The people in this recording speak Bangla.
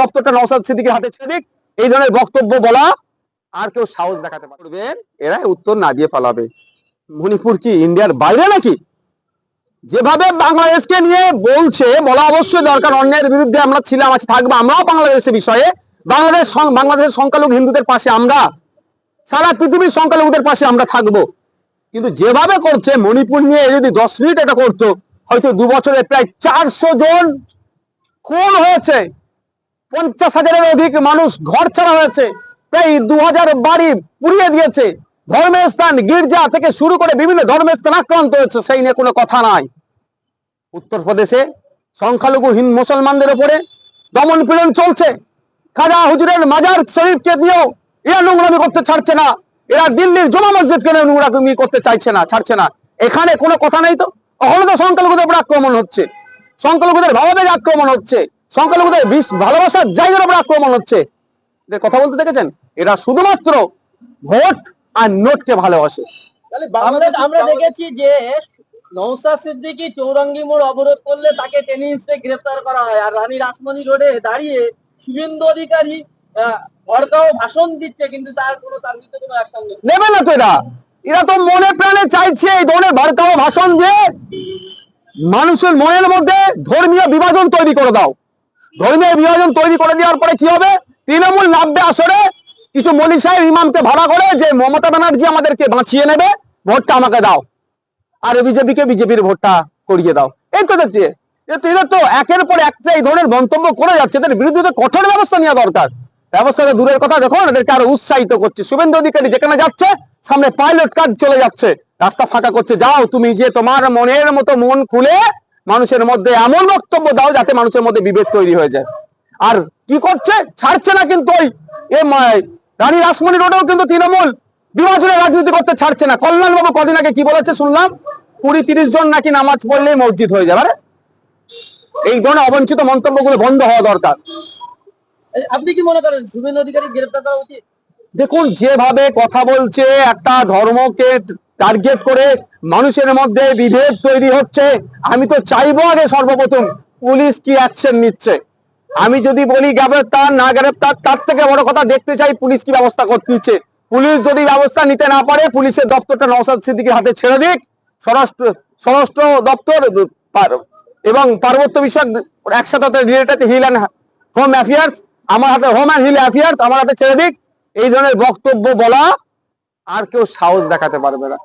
দপ্তরটা নওশাদ সিদ্দিকীর হাতে ছেড়ে দিক, এই ধরনের বক্তব্য বলা আর কেউ সাহস দেখাতে পারবেন? এরা উত্তর না দিয়ে পালাবে। মণিপুর কি ইন্ডিয়ার বাইরে নাকি? যেভাবে বাংলাদেশকে নিয়ে বলছে, বলা অবশ্যই দরকার। অন্যায়ের বিরুদ্ধে আমরা ছিলাম, আছি, থাকবো। আমরাও বাংলাদেশের বিষয়ে বাংলাদেশের সংখ্যালঘু হিন্দুদের পাশে আমরা, সারা পৃথিবীর সংখ্যালঘুদের পাশে আমরা থাকবো। কিন্তু যেভাবে করছে, মণিপুর নিয়ে যদি 10 মিনিট এটা করতো, হয়তো 2 বছরে প্রায় 400 জন খুন হয়েছে, 50,000-এর অধিক মানুষ ঘর ছাড়া হয়েছে, প্রায় 2000 বাড়ি পুড়িয়ে দিয়েছে, ধর্মের স্থান গির্জা থেকে শুরু করে বিভিন্ন ধর্মের স্থান আক্রান্ত হয়েছে, সেই নিয়ে কোনো কথা নাই। উত্তরপ্রদেশে সংখ্যালঘু মুসলমানদের উপরে দমন পীড়ন চলছে। খাজা হুজুরের মাজার শরীফকে দিয়েও এরা নোংরামি করতে ছাড়ছে না। এরা দিল্লির জমা মসজিদকে নোংরামি করতে চাইছে না, ছাড়ছে না। এখানে কোনো কথা নেই তো। ওখানে তো সংখ্যালঘুদের উপর আক্রমণ হচ্ছে, সংখ্যালঘুদের ভাবাবেগ আক্রমণ হচ্ছে, সংখ্যালঘুদের ভালোবাসার জায়গার উপর আক্রমণ হচ্ছে। এদের কথা বলতে দেখেছেন? এরা শুধুমাত্র ভোট আর নোটকে ভালোবাসে। আমরা দেখেছি যে নওশাদ সিদ্দিকী চৌরঙ্গি মোড় অবরোধ করলে তাকে টেনে হিঁচড়ে গ্রেফতার করা হয়, আর রানী রাসমণি রোডে দাঁড়িয়ে শুভেন্দু অধিকারী ভড়কাও ভাষণ দিচ্ছে, কিন্তু তার বিরুদ্ধে কোনো অ্যাকশন নেবে না তো। এরা তো মনে প্রাণে চাইছে এই ধরনের ভড়কাও ভাষণ দিয়ে মানুষের মনের মধ্যে ধর্মীয় বিভাজন তৈরি করে দাও। ধর্মীয় বিভাজন তৈরি করে দেওয়ার পরে কি হবে? তৃণমূল 90 আসরে কিছু মৌলী সাহেব ইমামকে ভাড়া করে যে মমতা ব্যানার্জি আমাদেরকে বাঁচিয়ে নেবে, ভোটটা আমাকে দাও, আর বিজেপিকে বিজেপির ভোটটা করিয়ে দাও। এই তো দেখছি এদের তো একের পর একটা এই ধরনের মন্তব্য করে যাচ্ছে। এদের বিরুদ্ধে কঠোর ব্যবস্থা নেওয়া দরকার। ব্যবস্থাটা দূরের কথা, দেখুন এদেরকে আরো উৎসাহিত করছে। শুভেন্দু অধিকারী যেখানে যাচ্ছে, সামনে পাইলট কাজ চলে যাচ্ছে, রাস্তা ফাঁকা করছে। যাও তুমি, যে তোমার মনের মতো মন খুলে মানুষের মধ্যে এমন বক্তব্য দাও যাতে মানুষের মধ্যে বিভেদ তৈরি হয়ে যায়। আর কি করছে? ছাড়ছে না কিন্তু ওই রানী রাসমণি রোডেও কিন্তু তৃণমূল বিভাজনের রাজনীতি করতে ছাড়ছে না। কল্যাণ বাবু কদিন আগে কি বলেছে শুনলাম? 20-30 জন নাকি নামাজ পড়লেই মসজিদ হয়ে যাবে। এই ধরনের অবাঞ্ছিত মন্তব্যগুলো বন্ধ হওয়া দরকার। আপনি কি মনে করেন শুভেন্দু অধিকারী গ্রেফতার করা উচিত? দেখুন, যেভাবে কথা বলছে, একটা ধর্মকে টার্গেট করে মানুষের মধ্যে বিভেদ তৈরি হচ্ছে। আমি তো চাইবো আগে সর্বপ্রথম পুলিশ কি অ্যাকশন নিচ্ছে। আমি যদি বলি গ্রেফতার না গ্রেফতার, তার থেকে বড় কথা দেখতে চাই পুলিশ কি ব্যবস্থা করতেছে। পুলিশ যদি ব্যবস্থা নিতে না পারে, পুলিশের দপ্তরটা নওশাদ সিদ্দিকীর হাতে ছেড়ে দিক। স্বরাষ্ট্র দপ্তর এবং পার্বত্য বিষয়ক একসাথে related hill and home affairs, আমার হাতে হোম অ্যান্ড হিল অ্যাফেয়ার্স আমার হাতে ছেড়ে দিক। এই ধরনের বক্তব্য বলা আর কেউ সাহস দেখাতে পারবে না।